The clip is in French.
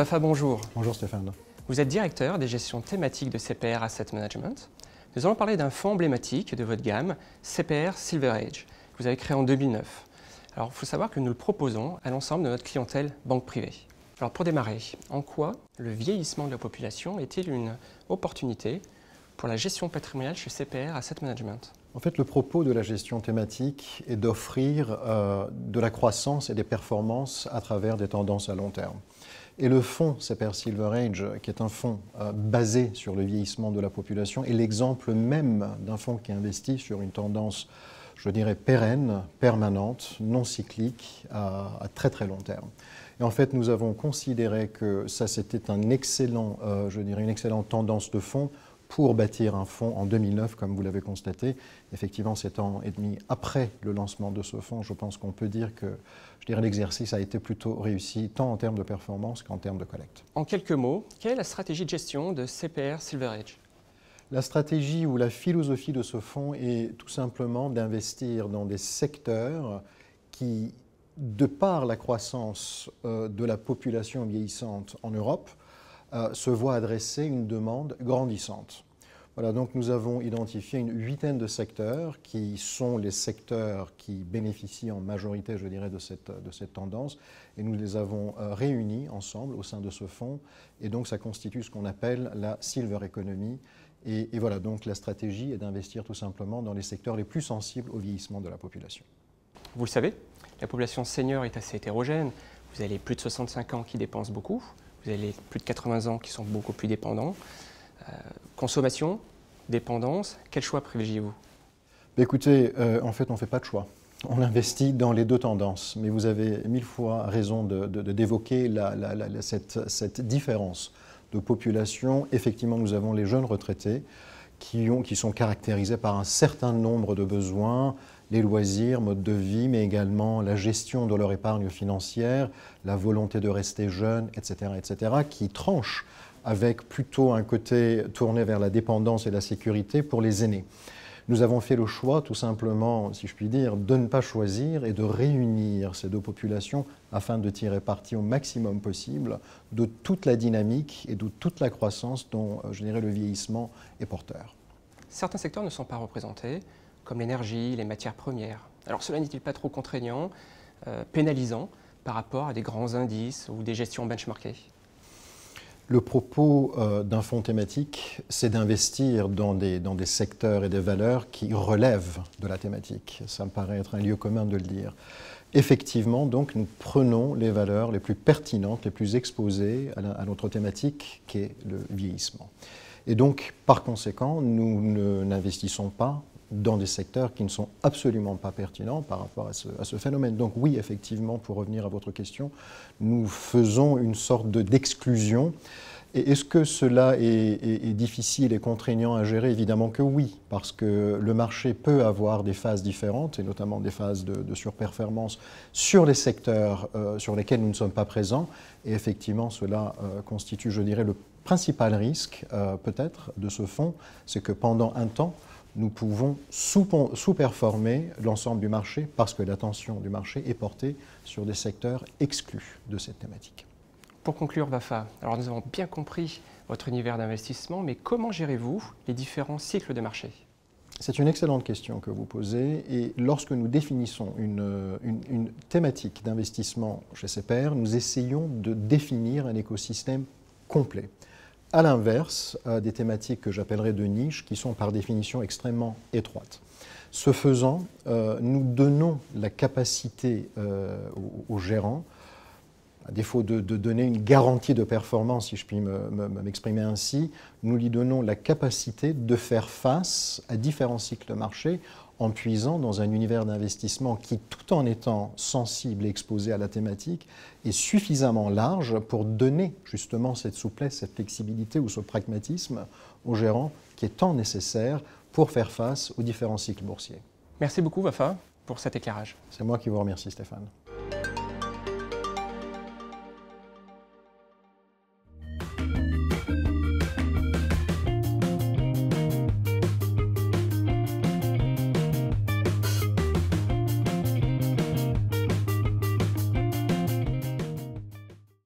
Vafa, bonjour. Bonjour Stéphane. Vous êtes directeur des gestions thématiques de CPR Asset Management. Nous allons parler d'un fonds emblématique de votre gamme, CPR Silver Age, que vous avez créé en 2009. Alors, il faut savoir que nous le proposons à l'ensemble de notre clientèle banque privée. Alors, pour démarrer, en quoi le vieillissement de la population est-il une opportunité pour la gestion patrimoniale chez CPR Asset Management? En fait, le propos de la gestion thématique est d'offrir de la croissance et des performances à travers des tendances à long terme. Et le fonds CPR Silver Age, qui est un fonds basé sur le vieillissement de la population, est l'exemple même d'un fonds qui investit sur une tendance, je dirais, pérenne, permanente, non cyclique, à très très long terme. Et en fait, nous avons considéré que ça, c'était un excellent, je dirais, une excellente tendance de fonds pour bâtir un fonds en 2009, comme vous l'avez constaté. Effectivement, 7 ans et demi après le lancement de ce fonds, je pense qu'on peut dire que l'exercice a été plutôt réussi, tant en termes de performance qu'en termes de collecte. En quelques mots, quelle est la stratégie de gestion de CPR Silver Age? La stratégie ou la philosophie de ce fonds est tout simplement d'investir dans des secteurs qui, de par la croissance de la population vieillissante en Europe, se voit adresser une demande grandissante. Voilà, donc nous avons identifié une huitaine de secteurs qui sont les secteurs qui bénéficient en majorité, je dirais, de cette tendance, et nous les avons réunis ensemble au sein de ce fonds, et donc ça constitue ce qu'on appelle la Silver Economy. Et voilà, donc la stratégie est d'investir tout simplement dans les secteurs les plus sensibles au vieillissement de la population. Vous le savez, la population senior est assez hétérogène. Vous avez les plus de 65 ans qui dépensent beaucoup. Vous avez les plus de 80 ans qui sont beaucoup plus dépendants. Consommation, dépendance, quel choix privilégiez-vous? Écoutez, en fait, on ne fait pas de choix. On investit dans les deux tendances. Mais vous avez 1000 fois raison d'évoquer cette différence de population. Effectivement, nous avons les jeunes retraités qui sont caractérisés par un certain nombre de besoins, les loisirs, mode de vie, mais également la gestion de leur épargne financière, la volonté de rester jeune, etc., qui tranchent avec plutôt un côté tourné vers la dépendance et la sécurité pour les aînés. Nous avons fait le choix, tout simplement, si je puis dire, de ne pas choisir et de réunir ces deux populations afin de tirer parti au maximum possible de toute la dynamique et de toute la croissance dont, je dirais, le vieillissement est porteur. Certains secteurs ne sont pas représentés, comme l'énergie, les matières premières. Alors cela n'est-il pas trop contraignant, pénalisant par rapport à des grands indices ou des gestions benchmarkées? Le propos d'un fonds thématique, c'est d'investir dans des secteurs et des valeurs qui relèvent de la thématique. Ça me paraît être un lieu commun de le dire. Effectivement, donc, nous prenons les valeurs les plus pertinentes, les plus exposées à notre thématique, qui est le vieillissement. Et donc, par conséquent, nous n'investissons pas dans des secteurs qui ne sont absolument pas pertinents par rapport à ce phénomène. Donc oui, effectivement, pour revenir à votre question, nous faisons une sorte d'exclusion. Et est-ce que cela est difficile et contraignant à gérer? Évidemment que oui, parce que le marché peut avoir des phases différentes, et notamment des phases de surperformance sur les secteurs sur lesquels nous ne sommes pas présents. Et effectivement, cela constitue, je dirais, le principal risque, peut-être, de ce fonds, c'est que pendant un temps, nous pouvons sous-performer l'ensemble du marché parce que l'attention du marché est portée sur des secteurs exclus de cette thématique. Pour conclure, Vafa, alors nous avons bien compris votre univers d'investissement, mais comment gérez-vous les différents cycles de marché? C'est une excellente question que vous posez, et lorsque nous définissons une thématique d'investissement chez CPR, nous essayons de définir un écosystème complet. À l'inverse, des thématiques que j'appellerais de niche, qui sont par définition extrêmement étroites. Ce faisant, nous donnons la capacité aux gérants, à défaut de donner une garantie de performance, si je puis m'exprimer ainsi, nous lui donnons la capacité de faire face à différents cycles de marché en puisant dans un univers d'investissement qui, tout en étant sensible et exposé à la thématique, est suffisamment large pour donner justement cette souplesse, cette flexibilité ou ce pragmatisme aux gérants qui est tant nécessaire pour faire face aux différents cycles boursiers. Merci beaucoup, Vafa, pour cet éclairage. C'est moi qui vous remercie, Stéphane.